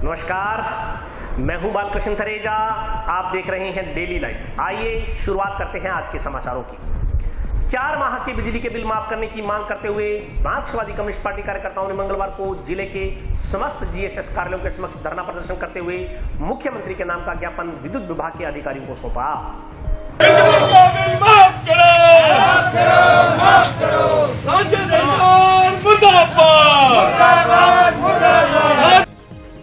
नमस्कार, मैं हूं बालकृष्ण थरेजा। आप देख रहे हैं डेली लाइव। आइए शुरुआत करते हैं आज के समाचारों की। 4 माह के बिजली के बिल माफ करने की मांग करते हुए मार्क्सवादी कम्युनिस्ट पार्टी कार्यकर्ताओं ने मंगलवार को जिले के समस्त जीएसएस कार्यालयों के समक्ष धरना प्रदर्शन करते हुए मुख्यमंत्री के नाम का ज्ञापन विद्युत विभाग के अधिकारियों को सौंपा।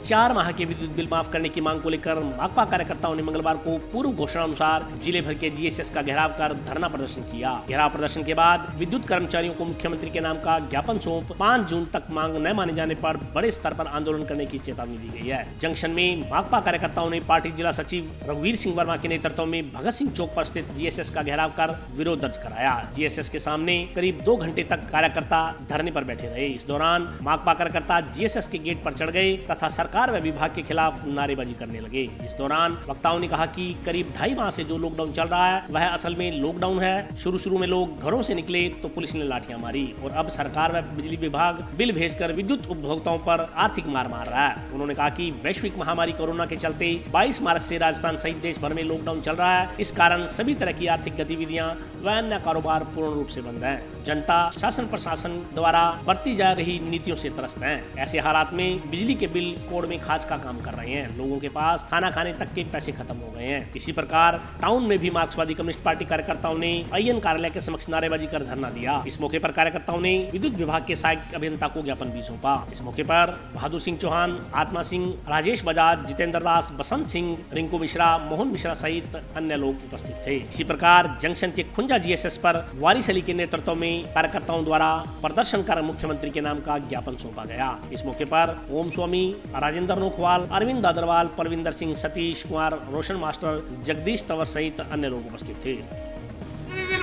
4 माह के विद्युत बिल माफ करने की मांग को लेकर माकपा कार्यकर्ताओं ने मंगलवार को पूर्व घोषणा अनुसार जिले भर के जीएसएस का घेराव कर धरना प्रदर्शन किया। घेराव प्रदर्शन के बाद विद्युत कर्मचारियों को मुख्यमंत्री के नाम का ज्ञापन सौंप 5 जून तक मांग न माने जाने पर बड़े स्तर पर आंदोलन करने की चेतावनी दी गई है। जंक्शन में माकपा कार्यकर्ताओं ने पार्टी जिला सचिव रघुवीर सिंह वर्मा के नेतृत्व में भगत सिंह चौक पर स्थित जीएसएस का घेराव कर विरोध दर्ज कराया। जीएसएस के सामने करीब 2 घंटे तक कार्यकर्ता धरने पर बैठे रहे। इस दौरान माकपा कार्यकर्ता जीएसएस के गेट पर चढ़ गए तथा सरकार व विभाग के खिलाफ नारेबाजी करने लगे। इस दौरान वक्ताओं ने कहा कि करीब 2.5 माह से जो लॉकडाउन चल रहा है वह असल में लॉकडाउन है। शुरू में लोग घरों से निकले तो पुलिस ने लाठियां मारी और अब सरकार व बिजली विभाग बिल भेजकर विद्युत उपभोक्ताओं पर आर्थिक मार मार रहा है। उन्होंने कहा कि वैश्विक महामारी कोरोना के चलते 22 मार्च से राजस्थान सहित देश भर में लॉकडाउन चल रहा है। इस कारण सभी तरह की आर्थिक गतिविधियां व अन्य कारोबार पूर्ण रूप से बंद है। जनता शासन प्रशासन द्वारा बरती जा रही नीतियों से त्रस्त है। ऐसे हालात में बिजली के बिल कोड़ में खाज का काम कर रहे हैं। लोगों के पास खाना खाने तक के पैसे खत्म हो गए हैं। इसी प्रकार टाउन में भी मार्क्सवादी कम्युनिस्ट पार्टी कार्यकर्ताओं ने आईएन कार्यालय के समक्ष नारेबाजी कर धरना दिया। इस मौके पर कार्यकर्ताओं ने विद्युत विभाग के सहायक अभियंता को ज्ञापन भी सौंपा। इस मौके पर बहादुर सिंह चौहान, आत्मा सिंह, राजेश बजाज, जितेंद्र दास, बसंत सिंह, रिंकू मिश्रा, मोहन मिश्रा सहित अन्य लोग उपस्थित थे। इसी प्रकार जंक्शन के खुंजा जीएसएस पर वारिस अली के नेतृत्व में कार्यकर्ताओं द्वारा प्रदर्शन कर मुख्यमंत्री के नाम का ज्ञापन सौंपा गया। इस मौके पर ओम स्वामी, राजेंद्र नोखवाल, अरविंद अग्रवाल, परविंदर सिंह, सतीश कुमार, रोशन मास्टर, जगदीश तंवर सहित अन्य लोग उपस्थित थे।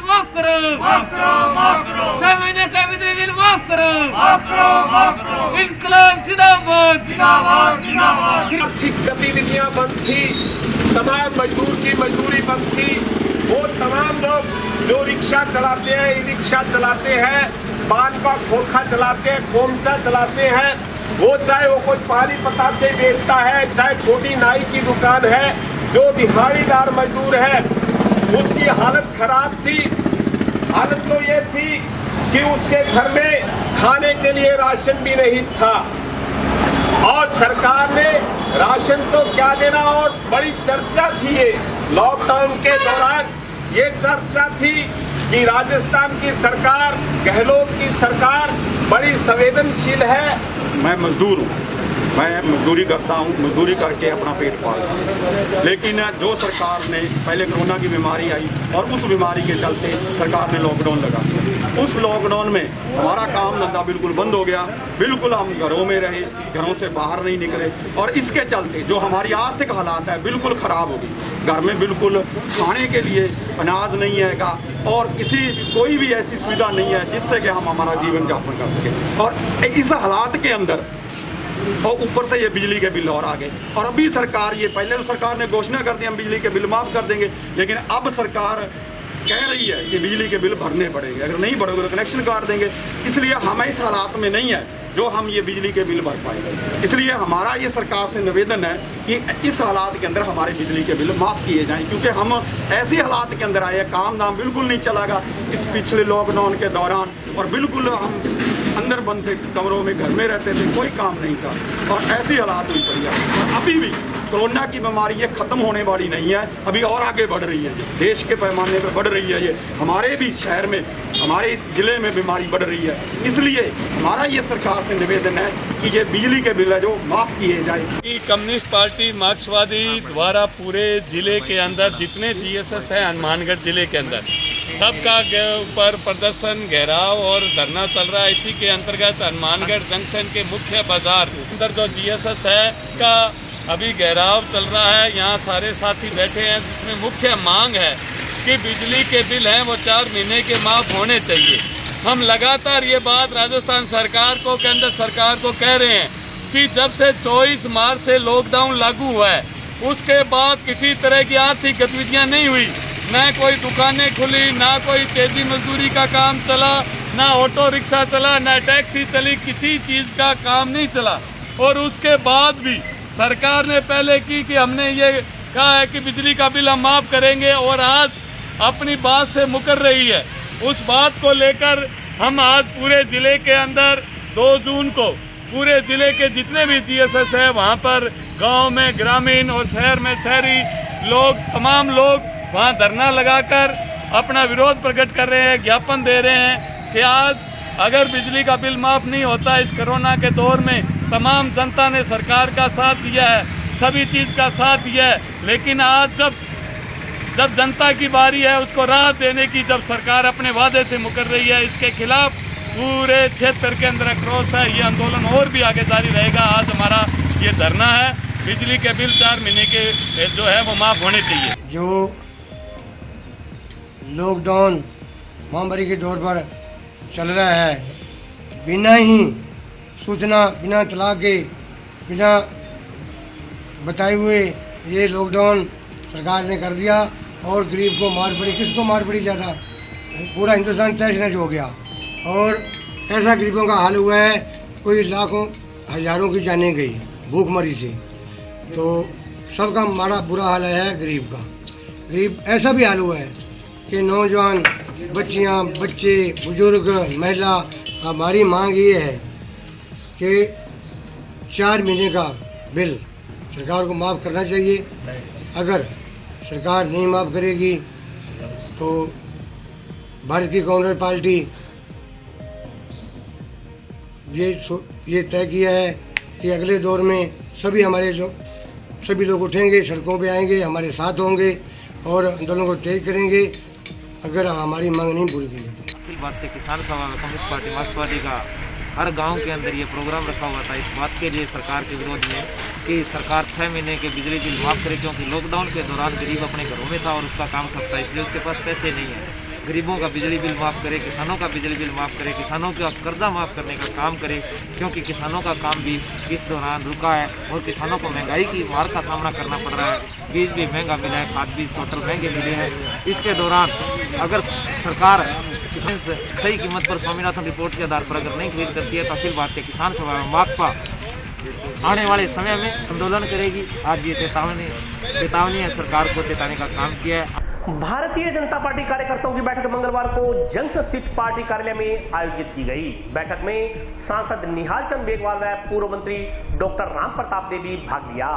माफ करो, माफ करो, माफ करो। 6 महीने का बिजली बिल माफ करो, माफ करो, माफ करो। इनकलाब जिंदाबाद, जिंदाबाद, जिंदाबाद। आर्थिक गतिविधियां बंद थी, तमाम मजदूर की मजदूरी बंद थी। वो तमाम लोग जो रिक्शा चलाते हैं, ई रिक्शा चलाते हैं, पान का खोखा चलाते हैं, खोमचा चलाते हैं, वो चाहे वो कोई पानी पता से बेचता है, चाहे छोटी नाई की दुकान है, जो दिहाड़ीदार मजदूर है उसकी हालत खराब थी। हालत तो ये थी कि उसके घर में खाने के लिए राशन भी नहीं था और सरकार ने राशन तो क्या देना। और बड़ी चर्चा थी ये लॉकडाउन के दौरान, ये चर्चा थी कि राजस्थान की सरकार, गहलोत की सरकार बड़ी संवेदनशील है। मैं मजदूर हूँ, मैं मजदूरी करता हूँ, मजदूरी करके अपना पेट पालता हूँ। लेकिन जो सरकार ने पहले कोरोना की बीमारी आई और उस बीमारी के चलते सरकार ने लॉकडाउन लगा दिया। उस लॉकडाउन में हमारा काम धंधा बिल्कुल बंद हो गया। बिल्कुल हम घरों में रहे, घरों से बाहर नहीं निकले और इसके चलते जो हमारी आर्थिक हालात है बिल्कुल खराब हो गई। घर में बिल्कुल खाने के लिए अनाज नहीं है और कोई भी ऐसी सुविधा नहीं है जिससे कि हम हमारा जीवन यापन कर सके। और इस हालात के अंदर और ऊपर से ये बिजली के बिल और आ गए। और अभी सरकार, ये पहले तो सरकार ने घोषणा कर दी हम बिजली के बिल माफ कर देंगे, लेकिन अब सरकार कह रही है कि बिजली के बिल भरने पड़ेंगे, अगर नहीं भरोगे तो कनेक्शन काट देंगे। इसलिए हम इस हालात में नहीं है जो हम ये बिजली के बिल भर पाएंगे। इसलिए हमारा ये सरकार से निवेदन है कि इस हालात के अंदर हमारे बिजली के बिल माफ किए जाएं, क्योंकि हम ऐसी हालात के अंदर आए, काम धाम बिल्कुल नहीं चलागा इस पिछले लॉकडाउन के दौरान और बिल्कुल हम अंदर बंद थे, कमरों में घर में रहते थे, कोई काम नहीं था और ऐसी हालात हुई पड़ी है। और अभी भी कोरोना की बीमारी ये खत्म होने वाली नहीं है, अभी और आगे बढ़ रही है, देश के पैमाने पर बढ़ रही है। ये हमारे भी शहर में, हमारे इस जिले में बीमारी बढ़ रही है। इसलिए हमारा ये सरकार से निवेदन है कि ये बिजली के बिल है जो माफ किए जाए। कम्युनिस्ट पार्टी मार्क्सवादी द्वारा पूरे जिले के अंदर जितने जीएसएस है हनुमानगढ़ जिले के अंदर सबका ऊपर प्रदर्शन, घेराव और धरना चल रहा है। इसी के अंतर्गत हनुमानगढ़ जंक्शन के मुख्य बाजार अंदर जो जीएसएस है का अभी घेराव चल रहा है। यहाँ सारे साथी बैठे हैं, जिसमें मुख्य मांग है कि बिजली के बिल हैं वो 4 महीने के माफ होने चाहिए। हम लगातार ये बात राजस्थान सरकार को, केंद्र सरकार को कह रहे हैं कि जब से 24 मार्च से लॉकडाउन लागू हुआ है उसके बाद किसी तरह की आर्थिक गतिविधियाँ नहीं हुई, न कोई दुकानें खुली, ना कोई तेजी मजदूरी का काम चला, ना ऑटो रिक्शा चला, ना टैक्सी चली, किसी चीज़ का काम नहीं चला। और उसके बाद भी सरकार ने पहले की कि हमने ये कहा है कि बिजली का बिल हम माफ करेंगे और आज अपनी बात से मुकर रही है। उस बात को लेकर हम आज पूरे जिले के अंदर 2 जून को पूरे जिले के जितने भी जीएसएस है वहां पर गांव में ग्रामीण और शहर में शहरी लोग तमाम लोग वहां धरना लगाकर अपना विरोध प्रकट कर रहे हैं, ज्ञापन दे रहे हैं कि आज अगर बिजली का बिल माफ नहीं होता इस कोरोना के दौर में तमाम जनता ने सरकार का साथ दिया है, सभी चीज का साथ दिया है, लेकिन आज जब जनता की बारी है उसको राहत देने की, जब सरकार अपने वादे से मुकर रही है, इसके खिलाफ पूरे क्षेत्र के अंदर आक्रोश है। ये आंदोलन और भी आगे जारी रहेगा। आज हमारा ये धरना है, बिजली के बिल 4 महीने के जो है वो माफ होने चाहिए। जो लॉकडाउन महामारी के दौर पर चल रहा है, बिना ही सूचना, बिना तला के, बिना बताए हुए ये लॉकडाउन सरकार ने कर दिया और गरीब को मार पड़ी। किसको मार पड़ी? ज़्यादा पूरा हिंदुस्तान तहस नहस हो गया और ऐसा गरीबों का हाल हुआ है, कोई लाखों हजारों की जानें गई भूखमरी से। तो सबका मारा बुरा हाल है गरीब का। गरीब ऐसा भी हाल हुआ है कि नौजवान, बच्चियां, बच्चे, बुजुर्ग, महिला, हमारी मांग ये है कि 4 महीने का बिल सरकार को माफ़ करना चाहिए। अगर सरकार नहीं माफ़ करेगी तो भारतीय कांग्रेस पार्टी ये तय किया है कि अगले दौर में सभी लोग उठेंगे, सड़कों पे आएंगे, हमारे साथ होंगे और आंदोलन को तेज करेंगे अगर हमारी मांग नहीं पूरी की जाती। अखिल भारतीय किसान सभा में कम्युनिस्ट पार्टी मार्क्सवादी का हर गांव के अंदर ये प्रोग्राम रखा हुआ था इस बात के लिए सरकार के विरोध में कि सरकार 6 महीने के बिजली बिल माफ करे, क्योंकि लॉकडाउन के दौरान गरीब अपने घरों में था और उसका काम ठप था, इसलिए उसके पास पैसे नहीं है। गरीबों का बिजली बिल माफ़ करे, किसानों का बिजली बिल माफ़ करे, किसानों का कर्जा माफ़ करने का काम करे, क्योंकि किसानों का काम भी इस दौरान रुका है और किसानों को महंगाई की मार का सामना करना पड़ रहा है। बीज भी महंगा मिला है, खाद बीज टोटल महंगे मिले हैं। इसके दौरान अगर सरकार किसान सही कीमत पर स्वामीनाथन रिपोर्ट के आधार पर अगर नहीं खरीद करती है तो अखिल भारतीय किसान सभा माकपा आने वाले समय में आंदोलन करेगी। आज ये चेतावनी है, सरकार को चेताने का काम किया है। भारतीय जनता पार्टी कार्यकर्ताओं की बैठक मंगलवार को जंक्शन स्थित पार्टी कार्यालय में आयोजित की गई। बैठक में सांसद निहाल चंद मेघवाल व पूर्व मंत्री डॉक्टर राम प्रताप ने भी भाग लिया।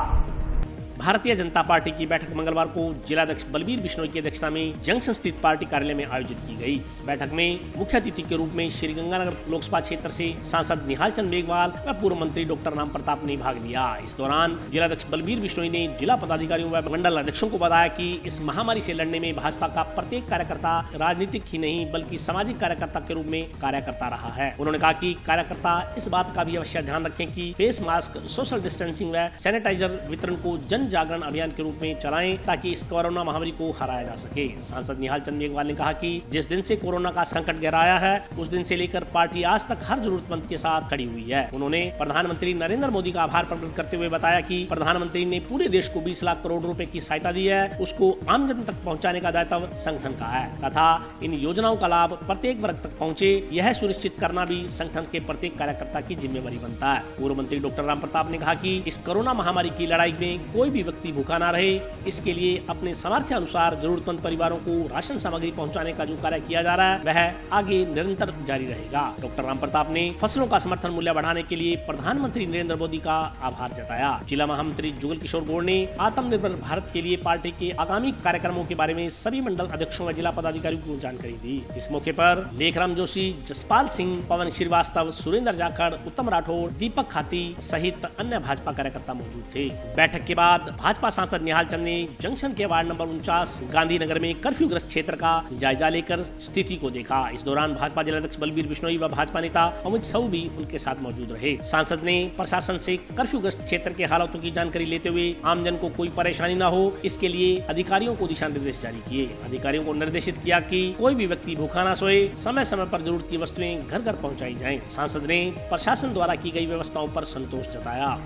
भारतीय जनता पार्टी की बैठक मंगलवार को जिलाध्यक्ष बलबीर बिश्नोई की अध्यक्षता में जंक्शन स्थित पार्टी कार्यालय में आयोजित की गई। बैठक में मुख्य अतिथि के रूप में श्रीगंगानगर लोकसभा क्षेत्र से सांसद निहाल चंद मेघवाल व पूर्व मंत्री डॉक्टर राम प्रताप ने भाग लिया। इस दौरान जिलाध्यक्ष बलबीर बिश्नोई ने जिला पदाधिकारियों व मंडल अध्यक्षों को बताया कि इस महामारी से लड़ने में भाजपा का प्रत्येक कार्यकर्ता राजनीतिक ही नहीं बल्कि सामाजिक कार्यकर्ता के रूप में कार्य करता रहा है। उन्होंने कहा कि कार्यकर्ता इस बात का भी अवश्य ध्यान रखें कि फेस मास्क, सोशल डिस्टेंसिंग व सैनिटाइजर वितरण को जन जागरण अभियान के रूप में चलाएं ताकि इस कोरोना महामारी को हराया जा सके। सांसद निहाल चंद मेघवाल ने कहा कि जिस दिन से कोरोना का संकट गहराया है उस दिन से लेकर पार्टी आज तक हर जरूरतमंद के साथ खड़ी हुई है। उन्होंने प्रधानमंत्री नरेंद्र मोदी का आभार प्रकट करते हुए बताया कि प्रधानमंत्री ने पूरे देश को 20 लाख करोड़ रुपए की सहायता दी है, उसको आम जन तक पहुँचाने का दायित्व संगठन का है तथा इन योजनाओं का लाभ प्रत्येक वर्ग तक पहुँचे, यह सुनिश्चित करना भी संगठन के प्रत्येक कार्यकर्ता की जिम्मेवारी बनता है। पूर्व मंत्री डॉक्टर राम प्रताप ने कहा कि इस कोरोना महामारी की लड़ाई में कोई भी व्यक्ति भूखा न रहे, इसके लिए अपने सामर्थ्य अनुसार जरूरतमंद परिवारों को राशन सामग्री पहुंचाने का जो कार्य किया जा रहा है वह आगे निरंतर जारी रहेगा। डॉक्टर राम प्रताप ने फसलों का समर्थन मूल्य बढ़ाने के लिए प्रधानमंत्री नरेंद्र मोदी का आभार जताया। जिला महामंत्री जुगल किशोर गौड़ ने आत्मनिर्भर भारत के लिए पार्टी के आगामी कार्यक्रमों के बारे में सभी मंडल अध्यक्षों व जिला पदाधिकारियों को जानकारी दी। इस मौके पर लेखराम जोशी, जसपाल सिंह, पवन श्रीवास्तव, सुरेंद्र जाखड़, उत्तम राठौड़, दीपक खाती सहित अन्य भाजपा कार्यकर्ता मौजूद थे। बैठक के बाद भाजपा सांसद निहाल चंद ने जंक्शन के वार्ड नंबर 49 गांधीनगर में कर्फ्यू ग्रस्त क्षेत्र का जायजा लेकर स्थिति को देखा। इस दौरान भाजपा जिलाध्यक्ष बलबीर बिश्नोई व भाजपा नेता अमित साहू भी उनके साथ मौजूद रहे। सांसद ने प्रशासन से कर्फ्यू ग्रस्त क्षेत्र के हालातों की जानकारी लेते हुए आमजन को कोई परेशानी न हो इसके लिए अधिकारियों को दिशा निर्देश जारी किए। अधिकारियों को निर्देशित किया कि कोई भी व्यक्ति भूखा न सोए, समय समय पर जरूरत की वस्तुएं घर घर पहुँचाई जाए। सांसद ने प्रशासन द्वारा की गई व्यवस्थाओं पर संतोष जताया।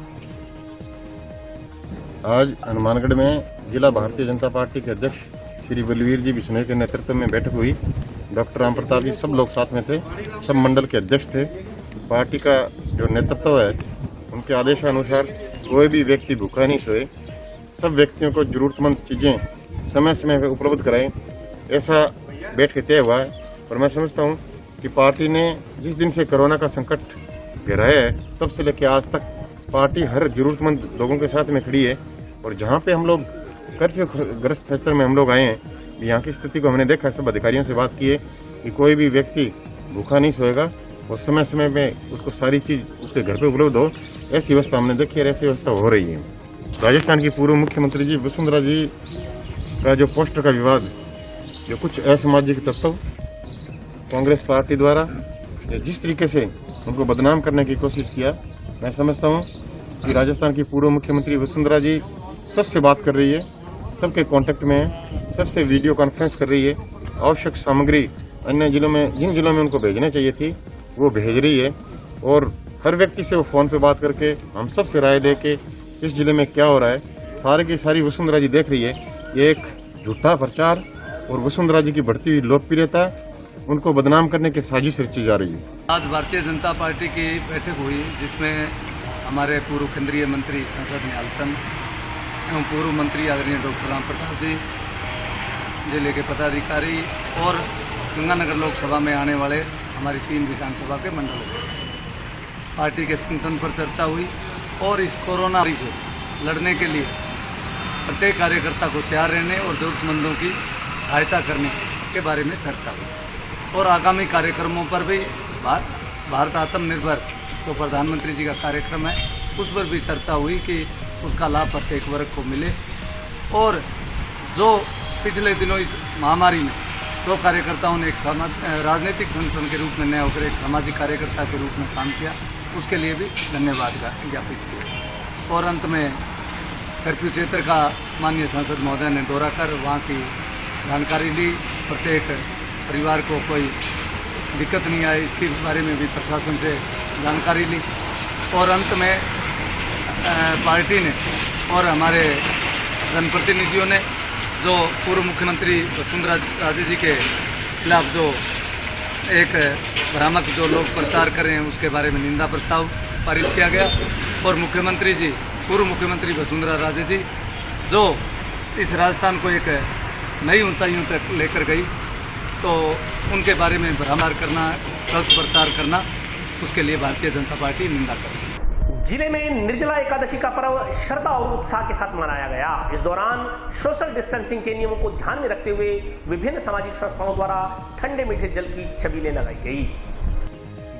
आज हनुमानगढ़ में जिला भारतीय जनता पार्टी के अध्यक्ष श्री बलबीर जी बिश्नोई के नेतृत्व में बैठक हुई। डॉक्टर राम प्रताप जी सब लोग साथ में थे, सब मंडल के अध्यक्ष थे। पार्टी का जो नेतृत्व है उनके आदेशानुसार कोई भी व्यक्ति भूखा नहीं सोए, सब व्यक्तियों को जरूरतमंद चीजें समय समय पर उपलब्ध कराएं, ऐसा बैठ के तय हुआ है। और मैं समझता हूँ कि पार्टी ने जिस दिन से कोरोना का संकट गहराया है तब से लेकर आज तक पार्टी हर जरूरतमंद लोगों के साथ में खड़ी है। और जहाँ पे हम लोग कर्फ्यू ग्रस्त क्षेत्र में हम लोग आए हैं, यहाँ की स्थिति को हमने देखा, सब अधिकारियों से बात की है कि कोई भी व्यक्ति भूखा नहीं सोएगा और समय समय में उसको सारी चीज उसके घर पे उपलब्ध हो, ऐसी व्यवस्था हमने देखी है, ऐसी व्यवस्था हो रही है। राजस्थान की पूर्व मुख्यमंत्री जी वसुंधरा जी का जो पोस्टर का विवाद, जो कुछ असामाजिक तत्व कांग्रेस पार्टी द्वारा जिस तरीके से उनको बदनाम करने की कोशिश किया, मैं समझता हूँ कि राजस्थान की पूर्व मुख्यमंत्री वसुंधरा जी सबसे बात कर रही है, सबके कांटेक्ट में है, सबसे वीडियो कॉन्फ्रेंस कर रही है। आवश्यक सामग्री अन्य जिलों में, जिन जिलों में उनको भेजनी चाहिए थी वो भेज रही है। और हर व्यक्ति से वो फोन पे बात करके हम सब से राय दे के इस जिले में क्या हो रहा है सारे की सारी वसुंधरा जी देख रही है। ये एक झूठा प्रचार और वसुंधरा जी की बढ़ती हुई लोकप्रियता, उनको बदनाम करने की साजिश रची जा रही है। आज भारतीय जनता पार्टी की बैठक हुई जिसमें हमारे पूर्व केंद्रीय मंत्री सांसद निहाल चंद एवं पूर्व मंत्री आदरणीय डॉक्टर राम प्रताप जी, जिले के पदाधिकारी और गंगानगर लोकसभा में आने वाले हमारी 3 विधानसभा के मंडल अध्यक्ष, पार्टी के संगठन पर चर्चा हुई और इस कोरोना से लड़ने के लिए प्रत्येक कार्यकर्ता को तैयार रहने और जरूरतमंदों की सहायता करने के बारे में चर्चा हुई। और आगामी कार्यक्रमों पर भी भारत आत्मनिर्भर जो प्रधानमंत्री जी का कार्यक्रम है उस पर भी चर्चा हुई कि उसका लाभ प्रत्येक वर्ग को मिले। और जो पिछले दिनों इस महामारी में जो कार्यकर्ताओं ने एक राजनीतिक संगठन के रूप में नया होकर एक सामाजिक कार्यकर्ता के रूप में काम किया, उसके लिए भी धन्यवाद ज्ञापित किया। और अंत में कर्फ्यू क्षेत्र का माननीय सांसद महोदय ने दौरा कर वहाँ की जानकारी ली, प्रत्येक परिवार को कोई दिक्कत नहीं आई इसके बारे में भी प्रशासन से जानकारी ली। और अंत में पार्टी ने और हमारे जनप्रतिनिधियों ने जो पूर्व मुख्यमंत्री वसुंधरा राजे जी के खिलाफ जो एक भ्रामक जो लोग प्रचार कर रहे हैं उसके बारे में निंदा प्रस्ताव पारित किया गया। और मुख्यमंत्री जी, पूर्व मुख्यमंत्री वसुंधरा राजे जी जो इस राजस्थान को एक नई ऊंचाइयों तक लेकर गई, तो उनके बारे में भ्रम करना, गलत प्रचार करना, उसके लिए भारतीय जनता पार्टी निंदा करती है। जिले में निर्जला एकादशी का पर्व श्रद्धा और उत्साह के साथ मनाया गया। इस दौरान सोशल डिस्टेंसिंग के नियमों को ध्यान में रखते हुए विभिन्न सामाजिक संस्थाओं द्वारा ठंडे मीठे जल की छबीलें लगाई गई।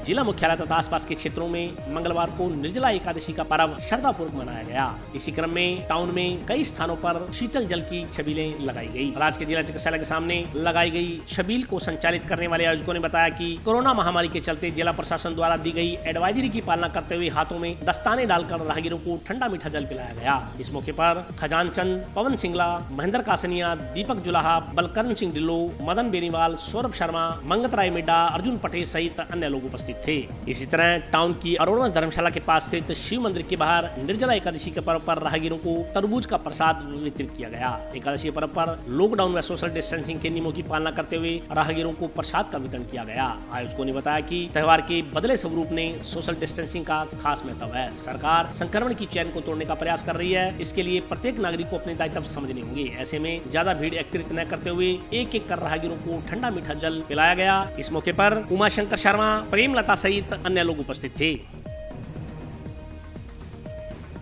जिला मुख्यालय तथा आसपास के क्षेत्रों में मंगलवार को निर्जला एकादशी का पर्व श्रद्धापूर्वक मनाया गया। इसी क्रम में टाउन में कई स्थानों पर शीतल जल की छबीलें लगाई गई। राज्य के जिला चिकित्सालय के सामने लगाई गई छबील को संचालित करने वाले आयोजकों ने बताया कि कोरोना महामारी के चलते जिला प्रशासन द्वारा दी गई एडवाइजरी की पालना करते हुए हाथों में दस्ताने डालकर राहगीरों को ठंडा मीठा जल पिलाया गया। इस मौके पर खजान चंद, पवन सिंगला, महेंद्र कासनिया, दीपक जुलाहा, बलकरण सिंह ढिल्लो, मदन बेनीवाल, सौरभ शर्मा, मंगत राय मिड्डा, अर्जुन पटेल सहित अन्य लोग उपस्थित थे। इसी तरह टाउन की अरोड़ा धर्मशाला के पास स्थित शिव मंदिर के बाहर निर्जला एकादशी के पर्व पर राहगीरों को तरबूज का प्रसाद वितरित किया गया। एकादशी पर्व पर लॉकडाउन में सोशल डिस्टेंसिंग के नियमों की पालना करते हुए राहगीरों को प्रसाद का वितरण किया गया। आयोजकों ने बताया कि त्योहार के बदले स्वरूप ने सोशल डिस्टेंसिंग का खास महत्व है। सरकार संक्रमण की चैन को तोड़ने का प्रयास कर रही है। इसके लिए प्रत्येक नागरिक को अपने दायित्व समझने होंगे। ऐसे में ज्यादा भीड़ एकत्रित न करते हुए एक एक कर राहगीरों को ठंडा मीठा जल पिलाया गया। इस मौके पर उमाशंकर शर्मा, प्रेमलता सहित अन्य लोग उपस्थित थे।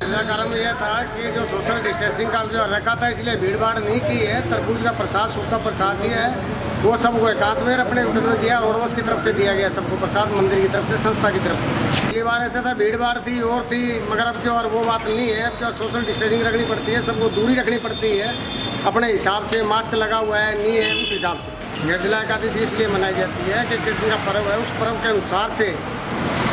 कारण यह था कि जो सोशल डिस्टेंसिंग का जो रखा था इसलिए भीड़ भाड़ नहीं की है। तरबूज का प्रसाद, सूखा प्रसाद दिया है, वो सबको एकांत में अपने होटल में दिया। रोडवस की तरफ से दिया गया सबको प्रसाद, मंदिर की तरफ से, संस्था की तरफ से। पिछली बार ऐसा था भीड़ भाड़ थी और थी, मगर अब की और वो बात नहीं है। अब जो सोशल डिस्टेंसिंग रखनी पड़ती है, सबको दूरी रखनी पड़ती है अपने हिसाब से। मास्क लगा हुआ है नहीं है उस हिसाब से। निर्जला एकादशी इसलिए मनाई जाती है कि कृष्ण का पर्व है, उस पर्व के अनुसार से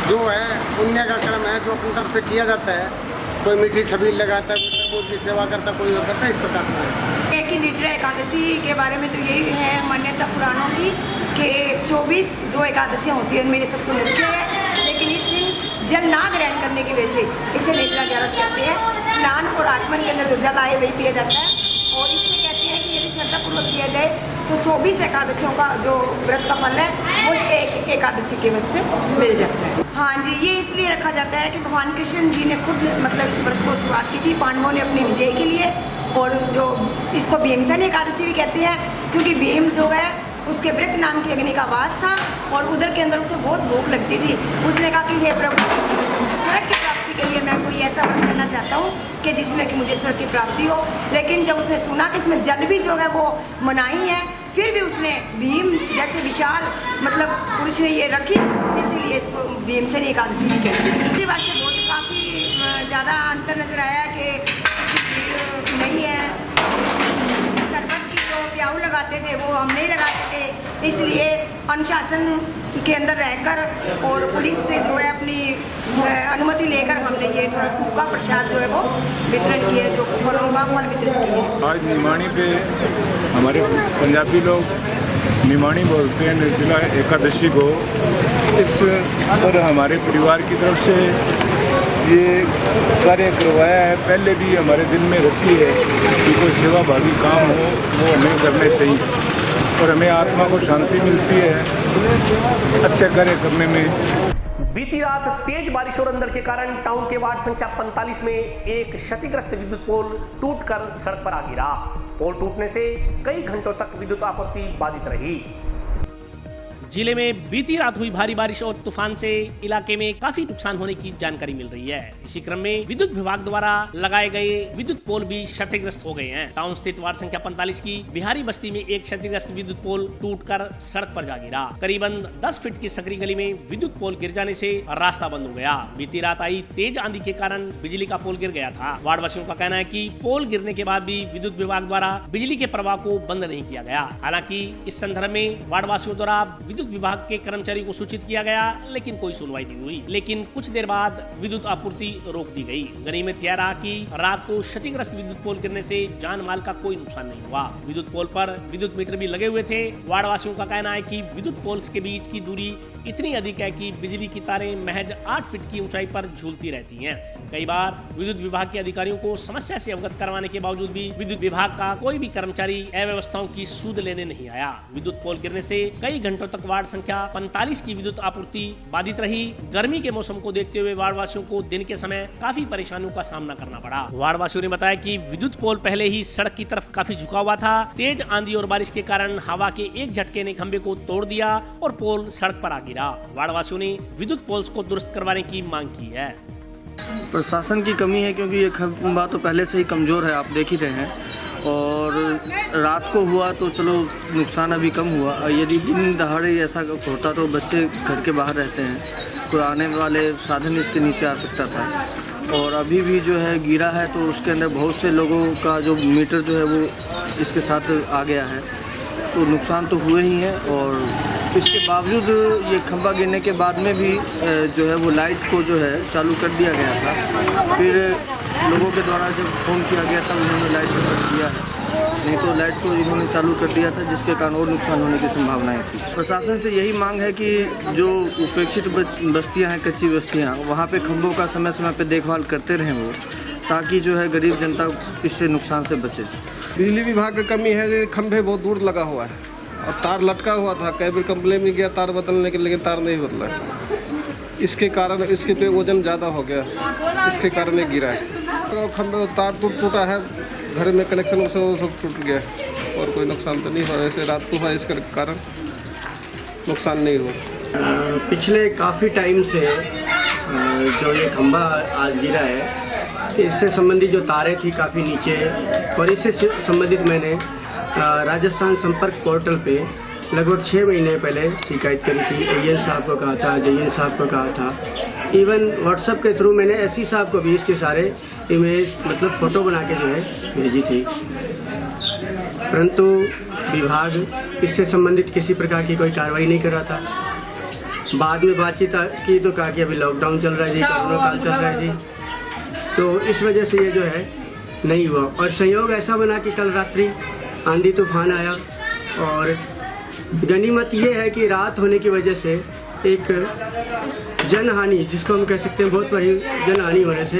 जो है पुण्य का कर्म है जो अपनी तरफ से किया जाता है। कोई मीठी छबील लगाता है, कोई तरबूज की सेवा करता है, कोई करता है। इस प्रकार से कि निर्जला एकादशी के बारे में तो यही है मान्यता पुराणों की कि 24 जो एकादशियाँ होती है उनमें ये सबसे मुख्य है। लेकिन इस दिन जल ना ग्रहण करने की वजह से इसे निर्जला एकादशी कहते हैं। स्नान और आचमन के अंदर जो जल आए वही पिया जाता है और इससे कहते हैं कि यदि श्रद्धापूर्वक किया जाए तो 24 एकादशियों का जो व्रत का फल है वो एक एकादशी के व्रत से मिल जाता है। हाँ जी, ये इसलिए रखा जाता है कि भगवान कृष्ण जी ने खुद मतलब इस व्रत को शुरुआत की थी पांडवों ने अपनी विजय के लिए, और जो इसको भीमसेन एकादशी भी कहते हैं क्योंकि भीम जो है उसके वृक नाम की अग्नि का वास था और उधर के अंदर उसे बहुत भूख लगती थी। उसने कहा कि हे प्रभु, स्वर्ग की प्राप्ति के लिए मैं कोई ऐसा व्रत करना चाहता हूँ कि जिसमें कि मुझे स्वर्ग की प्राप्ति हो। लेकिन जब उसने सुना कि इसमें जल भी जो है वो मनाही है, फिर भी उसने भीम जैसे विशाल मतलब पुरुष ने ये रखी, इसीलिए इसको भीमसेन एकादशी भी कहते हैं। इसी बात से बहुत काफ़ी ज़्यादा अंतर नजर आया कि नहीं है। शरबत की जो प्याऊ लगाते थे वो हम नहीं लगा सके, इसलिए अनुशासन के अंदर रहकर और पुलिस से जो है अपनी अनुमति लेकर हमने ये थोड़ा सूखा प्रसाद जो है वो वितरण किए, जो फल वितरित किए। आज निमाणी पे हमारे पंजाबी लोग निमाणी बोलते हैं निर्जला एकादशी को। इस पर हमारे परिवार की तरफ से ये कार्य करवाया है। पहले भी हमारे दिल में रखी है कि कोई सेवाभावी काम हो वो हमें करने चाहिए और हमें आत्मा को शांति मिलती है अच्छे कार्य करने में। बीती रात तेज बारिश और अंधड़ के कारण टाउन के वार्ड संख्या 45 में एक क्षतिग्रस्त विद्युत पोल टूटकर सड़क पर आ गिरा। पोल टूटने से कई घंटों तक विद्युत आपूर्ति बाधित रही। जिले में बीती रात हुई भारी बारिश और तूफान से इलाके में काफी नुकसान होने की जानकारी मिल रही है। इसी क्रम में विद्युत विभाग द्वारा लगाए गए विद्युत पोल भी क्षतिग्रस्त हो गए हैं। टाउन स्थित वार्ड संख्या 45 की बिहारी बस्ती में एक क्षतिग्रस्त विद्युत पोल टूटकर सड़क पर जा गिरा। करीबन 10 फीट की सकरी गली में विद्युत पोल गिर जाने से रास्ता बंद हो गया। बीती रात आई तेज आंधी के कारण बिजली का पोल गिर गया था। वार्ड वासियों का कहना है कि पोल गिरने के बाद भी विद्युत विभाग द्वारा बिजली के प्रवाह को बंद नहीं किया गया। हालांकि इस संदर्भ में वार्ड वासियों द्वारा विद्युत विभाग के कर्मचारियों को सूचित किया गया, लेकिन कोई सुनवाई नहीं हुई। लेकिन कुछ देर बाद विद्युत आपूर्ति रोक दी गई। गनीमत यह रहा कि रात को क्षतिग्रस्त विद्युत पोल गिरने से जान माल का कोई नुकसान नहीं हुआ। विद्युत पोल पर विद्युत मीटर भी लगे हुए थे। वार्ड वासियों का कहना है कि विद्युत पोल्स के बीच की दूरी इतनी अधिक है कि बिजली की तारें महज 8 फीट की ऊंचाई पर झूलती रहती हैं। कई बार विद्युत विभाग के अधिकारियों को समस्या से अवगत करवाने के बावजूद भी विद्युत विभाग का कोई भी कर्मचारी अव्यवस्थाओं की सूद लेने नहीं आया। विद्युत पोल गिरने से कई घंटों तक वार्ड संख्या 45 की विद्युत आपूर्ति बाधित रही। गर्मी के मौसम को देखते हुए वार्ड वासियों को दिन के समय काफी परेशानियों का सामना करना पड़ा। वार्ड वासियों ने बताया कि विद्युत पोल पहले ही सड़क की तरफ काफी झुका हुआ था। तेज आंधी और बारिश के कारण हवा के एक झटके ने खंबे को तोड़ दिया और पोल सड़क पर आ गिरा। वार्ड वासियों ने विद्युत पोल्स को दुरुस्त करवाने की मांग की है। प्रशासन की कमी है क्योंकि ये खंबा तो पहले से ही कमजोर है, आप देख ही रहे हैं। और रात को हुआ तो चलो नुकसान अभी कम हुआ, यदि दिन दहाड़े ऐसा होता तो बच्चे घर के बाहर रहते हैं, कोई आने वाले साधन इसके नीचे आ सकता था। और अभी भी जो है गिरा है तो उसके अंदर बहुत से लोगों का जो मीटर जो है वो इसके साथ आ गया है, तो नुकसान तो हुए ही हैं। और इसके बावजूद ये खंभा गिरने के बाद में भी जो है वो लाइट को जो है चालू कर दिया गया था। फिर लोगों के द्वारा जब फोन किया गया था उन्होंने लाइट को बंद किया है, नहीं तो लाइट को इन्होंने चालू कर दिया था, जिसके कारण और नुकसान होने की संभावनाएं थी। प्रशासन से यही मांग है कि जो उपेक्षित बस्तियां हैं, कच्ची बस्तियां, वहाँ पे खंभों का समय समय पे देखभाल करते रहें वो, ताकि जो है गरीब जनता इससे नुकसान से बचे। बिजली विभाग की कमी है, खंभे बहुत दूर लगा हुआ है और तार लटका हुआ था। केबल कंप्लेन में गया तार बदलने के, लेकिन तार नहीं बदला। इसके कारण इसके पे वजन ज़्यादा हो गया, इसके कारण ये गिरा है। तो खंभे तार टूटा है, घर में कनेक्शन से वो सब टूट गया और कोई नुकसान तो नहीं हुआ। ऐसे रात को हुआ, इसके कारण नुकसान नहीं हुआ। पिछले काफ़ी टाइम से जो ये खंभा आज गिरा है, इससे संबंधित जो तारें थी काफ़ी नीचे, और इससे संबंधित मैंने राजस्थान संपर्क पोर्टल पे लगभग 6 महीने पहले शिकायत करी थी। एएन साहब को कहा था, जेएन साहब को कहा था, इवन व्हाट्सएप के थ्रू मैंने एससी साहब को भी इसके सारे इमेज मतलब फ़ोटो बना के जो है भेजी थी, परंतु विभाग इससे संबंधित किसी प्रकार की कोई कार्रवाई नहीं कर रहा था। बाद में बातचीत की तो कहा कि अभी लॉकडाउन चल रहा है जी, कोरोना काल चल रहा है जी, तो इस वजह से ये जो है नहीं हुआ। और संयोग ऐसा बना कि कल रात्रि आंधी तूफान आया, और गनीमत ये है कि रात होने की वजह से एक जनहानि, जिसको हम कह सकते हैं बहुत बड़ी जनहानि होने से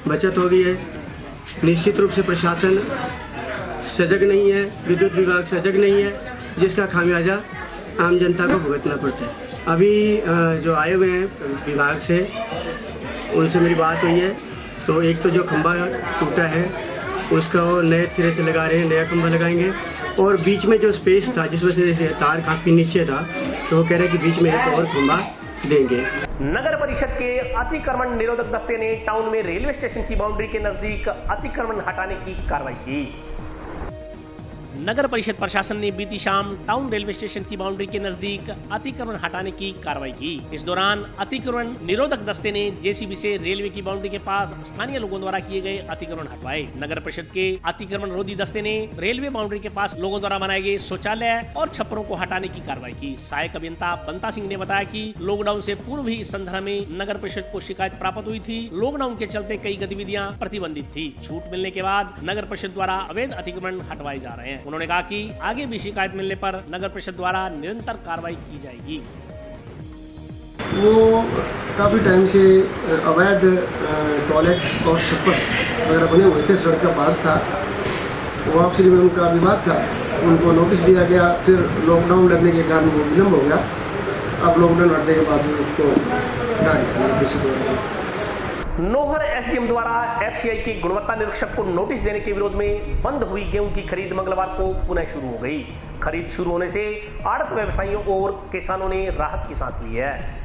बचत हो गई है। निश्चित रूप से प्रशासन सजग नहीं है, विद्युत विभाग सजग नहीं है, जिसका खामियाजा आम जनता को भुगतना पड़ता है। अभी जो आए हुए हैं विभाग से, उनसे मेरी बात हुई है, तो एक तो जो खंभा टूटा है उसका वो नए सिरे से लगा रहे हैं, नया खंभा लगाएंगे, और बीच में जो स्पेस था जिस वजह से तार काफी नीचे था, तो वो कह रहे हैं कि बीच में एक और खंभा देंगे। नगर परिषद के अतिक्रमण निरोधक दस्ते ने टाउन में रेलवे स्टेशन की बाउंड्री के नजदीक अतिक्रमण हटाने की कार्रवाई की। नगर परिषद प्रशासन ने बीती शाम टाउन रेलवे स्टेशन की बाउंड्री के नजदीक अतिक्रमण हटाने की कार्रवाई की। इस दौरान अतिक्रमण निरोधक दस्ते ने जेसीबी से रेलवे की बाउंड्री के पास स्थानीय लोगों द्वारा किए गए अतिक्रमण हटवाए। नगर परिषद के अतिक्रमण रोधी दस्ते ने रेलवे बाउंड्री के पास लोगों द्वारा बनाए गए शौचालय और छप्परों को हटाने की कार्रवाई की। सहायक अभियंता बंता सिंह ने बताया कि लॉकडाउन से पूर्व भी इस संदर्भ में नगर परिषद को शिकायत प्राप्त हुई थी। लॉकडाउन के चलते कई गतिविधियां प्रतिबंधित थी। छूट मिलने के बाद नगर परिषद द्वारा अवैध अतिक्रमण हटवाए जा रहे हैं। उन्होंने कहा कि आगे भी शिकायत मिलने पर नगर परिषद द्वारा निरंतर कार्रवाई की जाएगी। वो काफी टाइम से अवैध टॉयलेट और छप्पर वगैरह बने हुए थे, सड़क का पार्क था, वहाँ श्री में उनका विवाद था, उनको नोटिस दिया गया। फिर लॉकडाउन लगने के कारण वो विलम्ब हो गया। अब लॉकडाउन हटने के बाद उसको हटा दिया। नोहर एसडीएम द्वारा एफसीआई के गुणवत्ता निरीक्षक को नोटिस देने के विरोध में बंद हुई गेहूं की खरीद मंगलवार को पुनः शुरू हो गई। खरीद शुरू होने से आड़त व्यवसायियों और किसानों ने राहत की सांस ली है।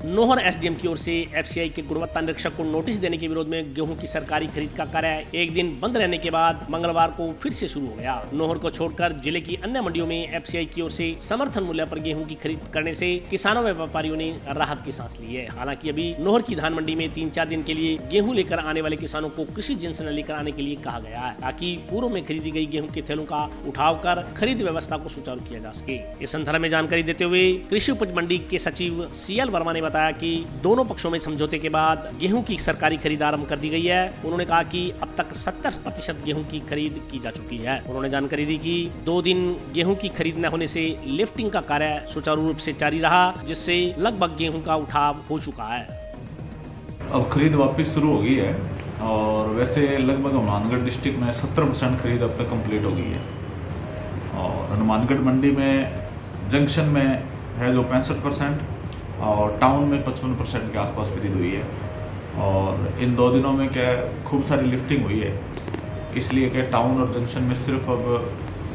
नोहर एसडीएम की ओर से एफसीआई के गुणवत्ता निरीक्षक को नोटिस देने के विरोध में गेहूं की सरकारी खरीद का कार्य एक दिन बंद रहने के बाद मंगलवार को फिर से शुरू हो गया। नोहर को छोड़कर जिले की अन्य मंडियों में एफसीआई की ओर से समर्थन मूल्य पर गेहूं की खरीद करने से किसानों व व्यापारियों ने राहत की सांस ली है। हालांकि अभी नोहर की धान मंडी में 3-4 दिन के लिए गेहूं लेकर आने वाले किसानों को कृषि जिन्स न लेकर आने के लिए कहा गया है, ताकि पूर्व में खरीदी गई गेहूं के थैलों का उठाव कर खरीद व्यवस्था को सुचारू किया जा सके। इस संदर्भ में जानकारी देते हुए कृषि उपज मंडी के सचिव सीएल वर्मा ने बताया कि दोनों पक्षों में समझौते के बाद गेहूं की सरकारी खरीद आरंभ कर दी गई है। उन्होंने कहा कि अब तक 70% गेहूं की खरीद की जा चुकी है। उन्होंने जानकारी दी कि 2 दिन गेहूं की खरीद न होने से लिफ्टिंग का कार्य सुचारू रूप से जारी रहा, जिससे लगभग गेहूं का उठाव हो चुका है। अब खरीद वापस शुरू हो गई है और वैसे लगभग हनुमानगढ़ डिस्ट्रिक्ट में 70% खरीद अब तक कंप्लीट हो गई है। और हनुमानगढ़ मंडी में जंक्शन में है जो 65% और टाउन में 55% के आसपास खरीद हुई है। और इन 2 दिनों में क्या खूब सारी लिफ्टिंग हुई है, इसलिए कि टाउन और जंक्शन में सिर्फ अब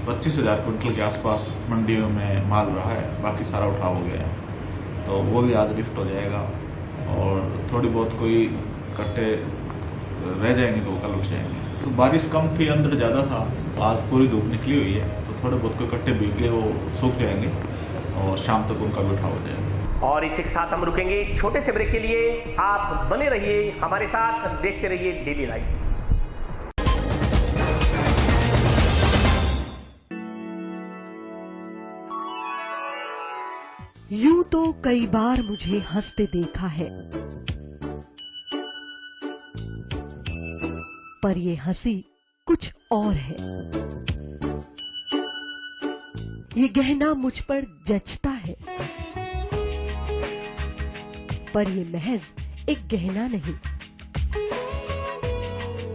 25,000 क्विंटल के आसपास मंडियों में माल रहा है, बाकी सारा उठाव हो गया है। तो वो भी आज लिफ्ट हो जाएगा और थोड़ी बहुत कोई कट्टे रह जाएंगे तो कल उठ जाएंगे। तो बारिश कम थी, अंदर ज़्यादा था, आज पूरी धूप निकली हुई है, तो थोड़े बहुत कोई कट्टे भीग गए, वो सूख जाएंगे और शाम तक उनका भी उठाव हो जाएगा। और इसी के साथ हम रुकेंगे छोटे से ब्रेक के लिए। आप बने रहिए हमारे साथ, देखते रहिए डेली लाइफ। यूं तो कई बार मुझे हंसते देखा है, पर ये हंसी कुछ और है। ये गहना मुझ पर जचता है, पर ये महज एक गहना नहीं,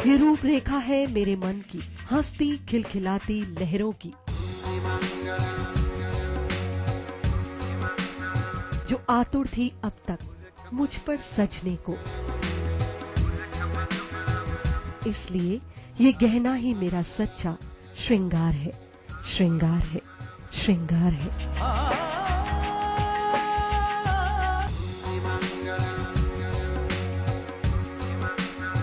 ये रूपरेखा है मेरे मन की, हंसती खिलखिलाती लहरों की, जो आतुर थी अब तक मुझ पर सजने को। इसलिए ये गहना ही मेरा सच्चा श्रृंगार है, श्रृंगार है, श्रृंगार है।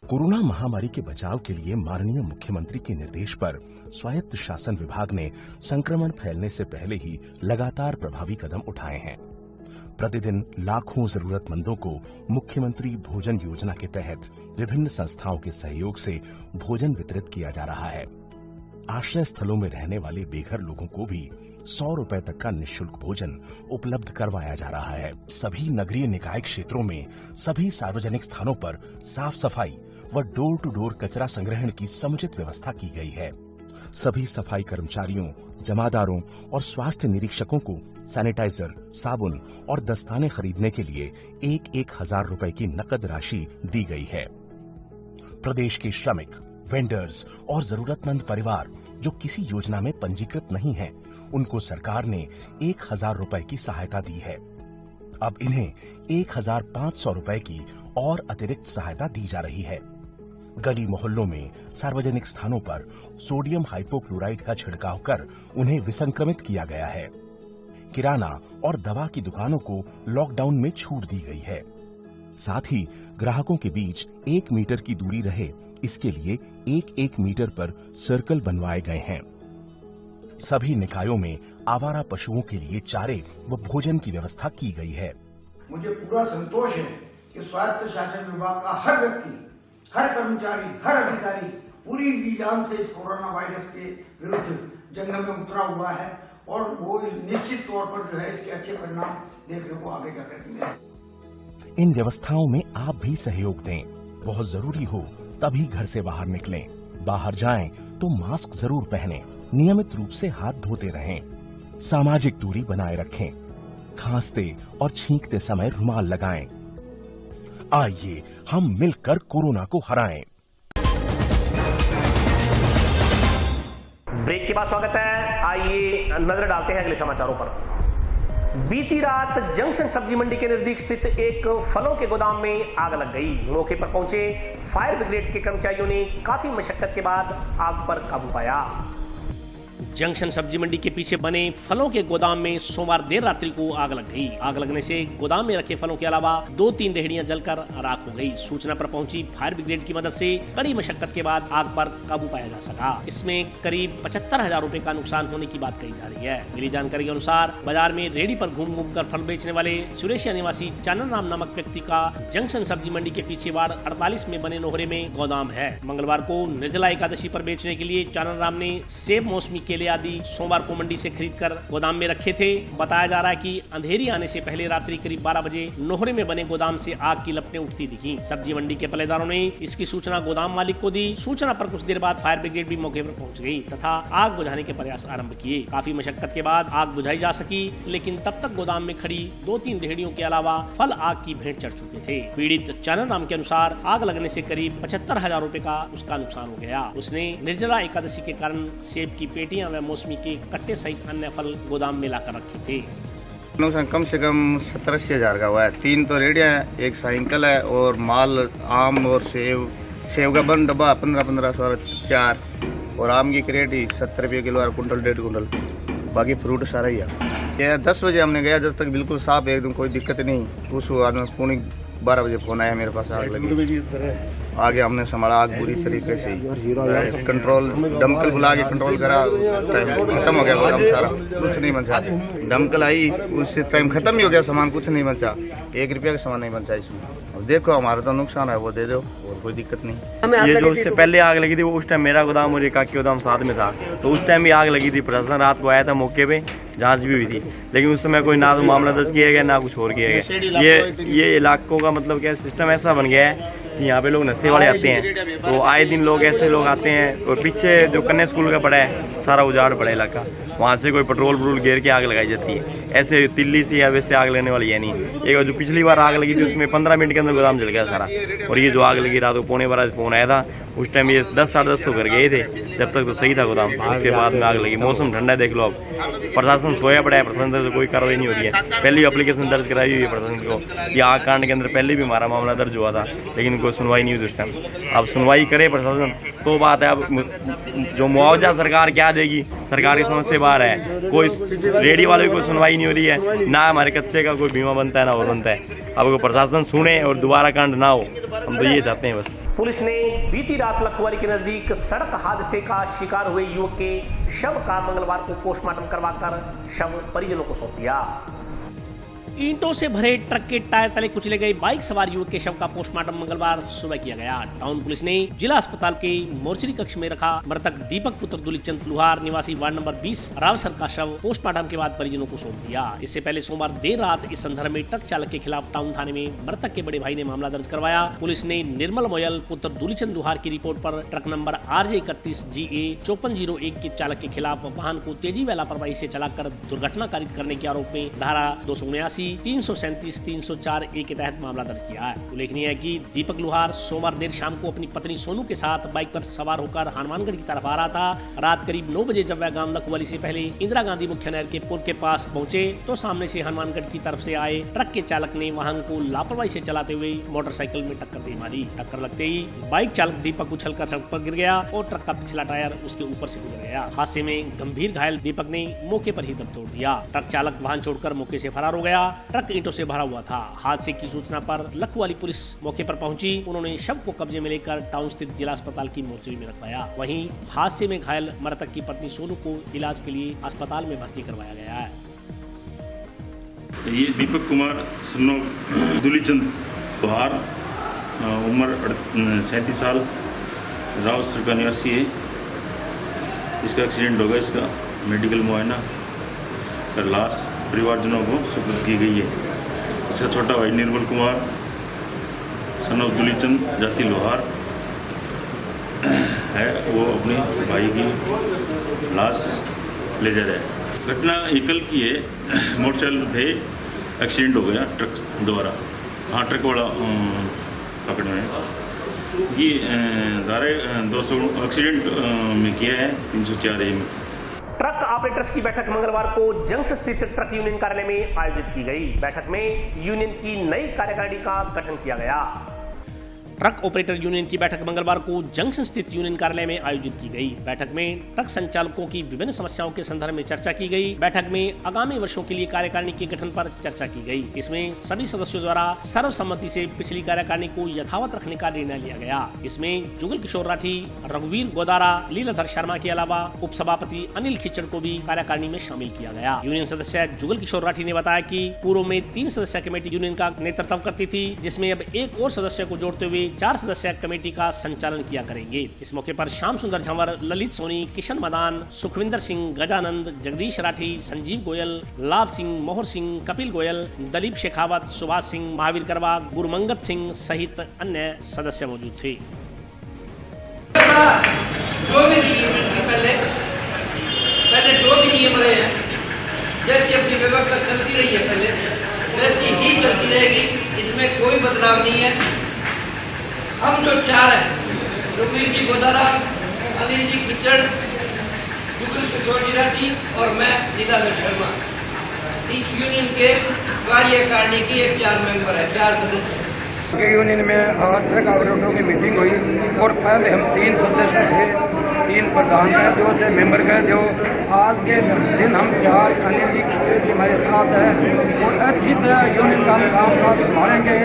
कोरोना महामारी के बचाव के लिए माननीय मुख्यमंत्री के निर्देश पर स्वायत्त शासन विभाग ने संक्रमण फैलने से पहले ही लगातार प्रभावी कदम उठाए हैं। प्रतिदिन लाखों जरूरतमंदों को मुख्यमंत्री भोजन योजना के तहत विभिन्न संस्थाओं के सहयोग से भोजन वितरित किया जा रहा है। आश्रय स्थलों में रहने वाले बेघर लोगों को भी 100 रुपए तक का निःशुल्क भोजन उपलब्ध करवाया जा रहा है। सभी नगरीय निकाय क्षेत्रों में सभी सार्वजनिक स्थानों पर साफ सफाई व डोर टू डोर कचरा संग्रहण की समुचित व्यवस्था की गई है। सभी सफाई कर्मचारियों, जमादारों और स्वास्थ्य निरीक्षकों को सैनिटाइजर, साबुन और दस्ताने खरीदने के लिए 1,000 रुपए की नकद राशि दी गई है। प्रदेश के श्रमिक, वेंडर्स और जरूरतमंद परिवार जो किसी योजना में पंजीकृत नहीं हैं, उनको सरकार ने 1000 रुपए की सहायता दी है। अब इन्हें 1500 रुपए की और अतिरिक्त सहायता दी जा रही है। गली मोहल्लों में सार्वजनिक स्थानों पर सोडियम हाइपोक्लोराइड का छिड़काव कर उन्हें विसंक्रमित किया गया है। किराना और दवा की दुकानों को लॉकडाउन में छूट दी गई है। साथ ही ग्राहकों के बीच 1 मीटर की दूरी रहे, इसके लिए 1-1 मीटर पर सर्कल बनवाए गए हैं। सभी निकायों में आवारा पशुओं के लिए चारे व भोजन की व्यवस्था की गई है। मुझे पूरा संतोष है कि स्वायत्त शासन विभाग का हर व्यक्ति, हर कर्मचारी, हर अधिकारी पूरी जी-जान से इस कोरोना वायरस के विरुद्ध जंग में उतरा हुआ है और वो निश्चित तौर पर जो है इसके अच्छे परिणाम देखने को आगे जाकर मिलेंगे। इन व्यवस्थाओं में आप भी सहयोग दें। बहुत जरूरी हो तभी घर से बाहर निकलें। बाहर जाएं तो मास्क जरूर पहनें। नियमित रूप से हाथ धोते रहें। सामाजिक दूरी बनाए रखें। खांसते और छींकते समय रुमाल लगाएं। आइए हम मिलकर कोरोना को हराएं। ब्रेक के बाद स्वागत है। आइए नजर डालते हैं अगले समाचारों पर। बीती रात जंक्शन सब्जी मंडी के नजदीक स्थित एक फलों के गोदाम में आग लग गई। मौके पर पहुंचे फायर ब्रिगेड के कर्मचारियों ने काफी मशक्कत के बाद आग पर काबू पाया। जंक्शन सब्जी मंडी के पीछे बने फलों के गोदाम में सोमवार देर रात्रि को आग लग गई। आग लगने से गोदाम में रखे फलों के अलावा 2-3 रेहड़ियां जलकर राख हो गई। सूचना पर पहुंची फायर ब्रिगेड की मदद से कड़ी मशक्कत के बाद आग पर काबू पाया जा सका। इसमें करीब 75,000 रुपए का नुकसान होने की बात कही जा रही है। मिली जानकारी के अनुसार बाजार में रेहड़ी पर घूम कर फल बेचने वाले सुरेशिया निवासी चानन राम नामक व्यक्ति का जंक्शन सब्जी मंडी के पीछे वार्ड 48 में बने नोहरे में गोदाम है। मंगलवार को निर्जला एकादशी पर बेचने के लिए चानन राम ने सेब, मौसमी केले आदि सोमवार को मंडी से खरीदकर गोदाम में रखे थे। बताया जा रहा है कि अंधेरी आने से पहले रात्रि करीब 12 बजे नोहरे में बने गोदाम से आग की लपटें उठती दिखी। सब्जी मंडी के पहरेदारों ने इसकी सूचना गोदाम मालिक को दी। सूचना पर कुछ देर बाद फायर ब्रिगेड भी मौके पर पहुंच गई तथा आग बुझाने के प्रयास आरंभ किए। काफी मशक्कत के बाद आग बुझाई जा सकी, लेकिन तब तक गोदाम में खड़ी 2-3 रेहड़ियों के अलावा फल आग की भेंट चढ़ चुके थे। पीड़ित चानन राम के अनुसार आग लगने से करीब 75,000 रुपए का उसका नुकसान हो गया। उसने निर्जला एकादशी के कारण सेब की पेटियां व मौसमी के कट्टे सहित अन्य फल गोदाम में लाकर रखे थे। नुकसान कम से कम 70-80 हज़ार का हुआ है। 3 तो रेडिया है, एक साइकिल है और माल आम और सेब का बंद डब्बा 1500 4 और आम की क्रेट ही 70 रुपये किलो और कुंटल 1.5 कुंटल। बाकी फ्रूट सारा ही है। 10 बजे हमने गया, जब तक बिल्कुल साफ एकदम कोई दिक्कत नहीं। उस आदमी पौने 12 बजे फोन आया मेरे पास आग लगी। आगे हमने संभाला आग पूरी तरीके से कंट्रोल, दमकल बुला के कंट्रोल करा। टाइम खत्म हो गया गोदाम सारा, कुछ नहीं बचा। दमकल आई, उससे टाइम खत्म ही हो गया, सामान कुछ नहीं बचा। 1 रुपया का सामान नहीं बचा इसमें। अब देखो हमारा तो नुकसान है, वो दे दो और कोई दिक्कत नहीं। ये जो उससे पहले आग लगी थी वो उस टाइम मेरा गोदाम और एक काकी गोदाम साथ में था, तो उस टाइम भी आग लगी थी। प्रशासन रात को आया था मौके पे, जांच भी हुई थी, लेकिन उस समय कोई ना तो मामला दर्ज किया गया ना कुछ और किया गया। ये इलाकों का मतलब क्या सिस्टम ऐसा बन गया है कि यहाँ पे लोग नशे वाले आते हैं, तो आए दिन लोग ऐसे लोग आते हैं। और पीछे जो कन्या स्कूल का पड़ा है सारा उजाड़ पड़ा इलाका, वहाँ से कोई पेट्रोल घेर के आग लगाई जाती है। ऐसे दिल्ली से या वैसे आग लगने वाली है नहीं। एक जो पिछली बार आग लगी थी उसमें 15 मिनट के अंदर गोदाम जल गया सारा। और ये जो आग लगी रात को 11:15 फोन आया था, उस टाइम ये 10 साढ़े 10 घर गए थे, जब तक तो सही था गोदाम। उसके बाद में आग लगी। मौसम ठंडा है, देख लो। अब प्रशासन सोया पड़ा है, प्रशासन से कोई कार्रवाई नहीं हो रही है। पहले एप्लीकेशन दर्ज कराई हुई है प्रशासन को कि आग कांड के अंदर पहले भी हमारा मामला दर्ज हुआ था, लेकिन कोई सुनवाई नहीं हुई उस टाइम। अब सुनवाई करे प्रशासन तो बात है। अब जो मुआवजा सरकार क्या देगी, सरकार की समझ से बाहर है। कोई रेडी वाले की कोई सुनवाई नहीं हो रही है, ना हमारे कच्चे का कोई बीमा बनता है ना और बनता है। अब कोई प्रशासन सुने और दोबारा कांड ना हो, हम तो ये चाहते हैं बस। पुलिस ने बीती रात लखवारी के नजदीक सड़क हादसे का शिकार हुए युवक के शव का मंगलवार को पोस्टमार्टम करवाकर शव परिजनों को सौंप दिया। ईंटों से भरे ट्रक के टायर तले कुचले गए बाइक सवार युवक के शव का पोस्टमार्टम मंगलवार सुबह किया गया। टाउन पुलिस ने जिला अस्पताल के मोर्चरी कक्ष में रखा मृतक दीपक पुत्र दुलीचंद लुहार निवासी वार्ड नंबर 20 रावसर का शव पोस्टमार्टम के बाद परिजनों को सौंप दिया। इससे पहले सोमवार देर रात इस संदर्भ में ट्रक चालक के खिलाफ टाउन थाने में मृतक के बड़े भाई ने मामला दर्ज करवाया। पुलिस ने निर्मल मोयल पुत्र दुलीचंद लुहार की रिपोर्ट पर ट्रक नंबर RJ 31 GA 5401 के चालक के खिलाफ वाहन को तेजी व लापरवाही से चलाकर दुर्घटना कारित करने के आरोप में धारा 279 337, 304 ए के तहत मामला दर्ज किया है। उल्लेखनीय है कि दीपक लोहार सोमवार देर शाम को अपनी पत्नी सोनू के साथ बाइक पर सवार होकर हनुमानगढ़ की तरफ आ रहा था। रात करीब 9 बजे जब वह गांव लखवाली से पहले इंदिरा गांधी मुख्य नहर के पुल के पास पहुंचे तो सामने से हनुमानगढ़ की तरफ से आए ट्रक के चालक ने वाहन को लापरवाही से चलाते हुए मोटरसाइकिल में टक्कर दे मारी। टक्कर लगते ही बाइक चालक दीपक उछलकर सड़क पर गिर गया और ट्रक का पिछला टायर उसके ऊपर से गुजर गया। हादसे में गंभीर घायल दीपक ने मौके पर ही दम तोड़ दिया। ट्रक चालक वाहन छोड़कर मौके से फरार हो गया। ट्रक ईंटों से भरा हुआ था। हादसे की सूचना पर लखवाली पुलिस मौके पर पहुंची। उन्होंने शव को कब्जे में लेकर टाउन स्थित जिला अस्पताल की मोर्चरी में रखवाया। वहीं हादसे में घायल मृतक की पत्नी सोनू को इलाज के लिए अस्पताल में भर्ती करवाया गया है। ये दीपक कुमार सन्नो दुलीचंद लोहार, उम्र 37 साल, रावसर का निवासी है। इसका एक्सीडेंट हो गया। इसका मेडिकल मुआयना कर लाश परिवारजनों को सुपुर्द की गई है। इसका छोटा भाई निर्मल कुमार सन्नो दुलीचंद जाति लोहार है, वो अपने भाई की लाश ले जा रहा है। घटना ये कल की है। मोटरसाइकिल थे, एक्सीडेंट हो गया ट्रक द्वारा। हाँ, ट्रक वाला पकड़ में ये धारा 200 एक्सीडेंट में किया है 304 में। ट्रक ऑपरेटर्स की बैठक मंगलवार को जंक्शन स्थित ट्रक यूनियन कार्यालय में आयोजित की गई। बैठक में यूनियन की नई कार्यकारिणी का गठन किया गया। ट्रक ऑपरेटर यूनियन की बैठक मंगलवार को जंक्शन स्थित यूनियन कार्यालय में आयोजित की गई। बैठक में ट्रक संचालकों की विभिन्न समस्याओं के संदर्भ में चर्चा की गई। बैठक में आगामी वर्षों के लिए कार्यकारिणी के गठन पर चर्चा की गई। इसमें सभी सदस्यों द्वारा सर्वसम्मति से पिछली कार्यकारिणी को यथावत रखने का निर्णय लिया गया। इसमें जुगल किशोर राठी, रघुवीर गोदारा, लीलाधर शर्मा के अलावा उप सभापति अनिल खिचड़ को भी कार्यकारिणी में शामिल किया गया। यूनियन सदस्य जुगल किशोर राठी ने बताया कि पूर्व में 3 सदस्य कमेटी यूनियन का नेतृत्व करती थी, जिसमें अब एक और सदस्य को जोड़ते हुए 4 सदस्य कमेटी का संचालन किया करेंगे। इस मौके पर श्याम सुंदर झंवर, ललित सोनी, किशन मदान, सुखविंदर सिंह, गजानंद, जगदीश राठी, संजीव गोयल, लाभ सिंह, मोहर सिंह, कपिल गोयल, दलीप शेखावत, सुभाष सिंह, महावीर करवा, गुरुमंगत सिंह सहित अन्य सदस्य मौजूद थे। जो भी पहले जो भी नियम रहे हैं, जैसी अपनी व्यवस्था चलती रही है पहले, वैसी ही चलती रहेगी। इसमें कोई बदलाव नहीं है। हम जो 4 हैं, रघुवीर जी गोदारा, अनिल जी खिचड़, जुगल किशोर जी राठी और मैं लीलाधर शर्मा, इस यूनियन के कार्यकारिणी की 4 मेंबर है, 4 सदस्य। यूनियन में आज ट्रक ऑपरेटरों की मीटिंग हुई और पहले हम 3 सदस्य थे, 3 प्रधान कह दो थे, मेंबर कह दो। आज के दिन हम 4 अनिल जी की हमारे साथ है और अच्छी तरह यूनियन का काम काज संभालेंगे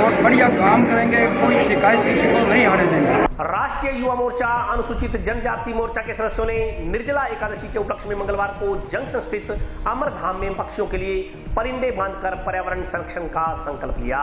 और बढ़िया काम करेंगे। कोई शिकायत किसी को नहीं आने देंगे। राष्ट्रीय युवा मोर्चा अनुसूचित जनजाति मोर्चा के सदस्यों ने निर्जला एकादशी के उपलक्ष्य में मंगलवार को जंक्शन स्थित अमरधाम में पक्षियों के लिए परिंदे बांधकर पर्यावरण संरक्षण का संकल्प लिया।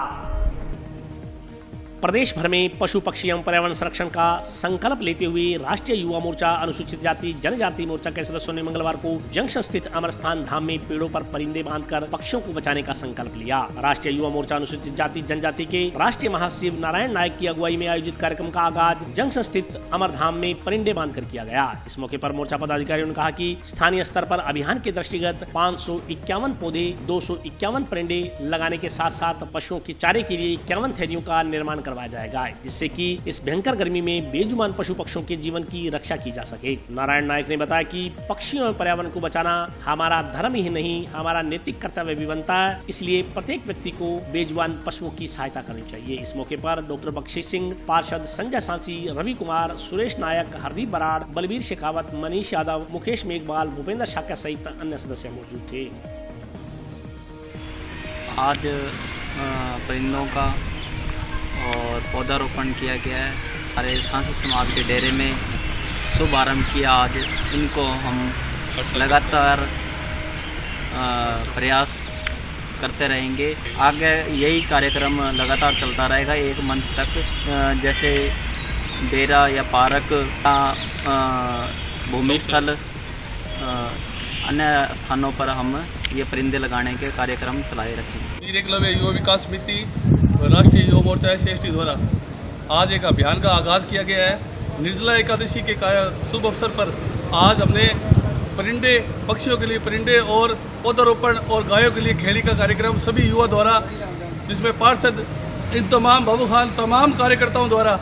प्रदेश भर में पशु पक्षी एवं पर्यावरण संरक्षण का संकल्प लेते हुए राष्ट्रीय युवा मोर्चा अनुसूचित जाति जनजाति मोर्चा के सदस्यों ने मंगलवार को जंक्शन स्थित अमरस्थान धाम में पेड़ों पर परिंदे बांधकर पक्षियों को बचाने का संकल्प लिया। राष्ट्रीय युवा मोर्चा अनुसूचित जाति जनजाति के राष्ट्रीय महासचिव नारायण नायक की अगुवाई में आयोजित कार्यक्रम का आगाज जंक्शन स्थित अमरधाम में परिंदे बांधकर किया गया। इस मौके पर मोर्चा पदाधिकारियों ने कहा कि स्थानीय स्तर पर अभियान के दृष्टिगत 551 पौधे, 251 परिंदे लगाने के साथ साथ पशुओं के चारे के लिए 51 थैलियों का निर्माण करवाया जाएगा, जिससे कि इस भयंकर गर्मी में बेजुबान पशु पक्षियों के जीवन की रक्षा की जा सके। नारायण नायक ने बताया कि पक्षियों और पर्यावरण को बचाना हमारा धर्म ही नहीं, हमारा नैतिक कर्तव्य भी बनता है। इसलिए प्रत्येक व्यक्ति को बेजुबान पशुओं की सहायता करनी चाहिए। इस मौके पर डॉक्टर बख्शी सिंह, पार्षद संजय सांसी, रवि कुमार, सुरेश नायक, हरदीप बराड़, बलबीर शेखावत, मनीष यादव, मुकेश मेघवाल, भूपेंद्र शाक्या सहित अन्य सदस्य मौजूद थे। आज परिंदों का और पौधारोपण किया गया है। हमारे सांसद समाज के डेरे में शुभ आरम्भ किया। आज इनको हम लगातार प्रयास करते रहेंगे। आगे यही कार्यक्रम लगातार चलता रहेगा 1 मंथ तक। जैसे डेरा या पार्क, भूमि स्थल, अन्य स्थानों पर हम ये परिंदे लगाने के कार्यक्रम चलाए रखेंगे। वीर एकलव्य युवा विकास समिति और राष्ट्रीय युवा मोर्चा SC/ST द्वारा आज एक अभियान का आगाज किया गया है। निर्जला एकादशी के शुभ अवसर पर आज हमने परिंदे, पक्षियों के लिए परिंदे और पौधारोपण और गायों के लिए खेड़ी का कार्यक्रम सभी युवा द्वारा, जिसमें पार्षद इन तमाम बाबू खान तमाम कार्यकर्ताओं द्वारा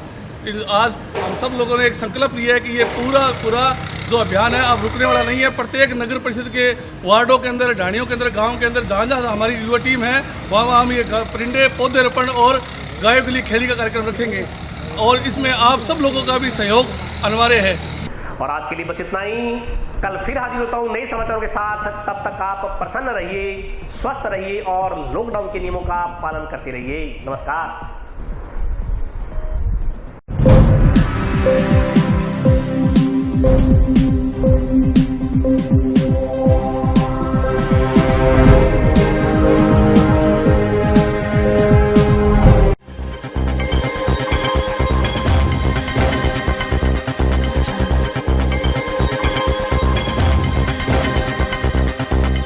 आज हम सब लोगों ने एक संकल्प लिया है कि ये पूरा जो अभियान है अब रुकने वाला नहीं है। प्रत्येक नगर परिषद के वार्डों के अंदर, ढाणियों के अंदर, गाँव के अंदर जहाँ हमारी युवा टीम है वहाँ हम ये परिंदे, पौधेरोपण और गायों के लिए खेड़ी का कार्यक्रम रखेंगे और इसमें आप सब लोगों का भी सहयोग अनिवार्य है। और आज के लिए बस इतना ही। कल फिर हाजिर होता हूँ नए समाचारों के साथ। तब तक आप प्रसन्न रहिए, स्वस्थ रहिए और लॉकडाउन के नियमों का पालन करते रहिए। नमस्कार।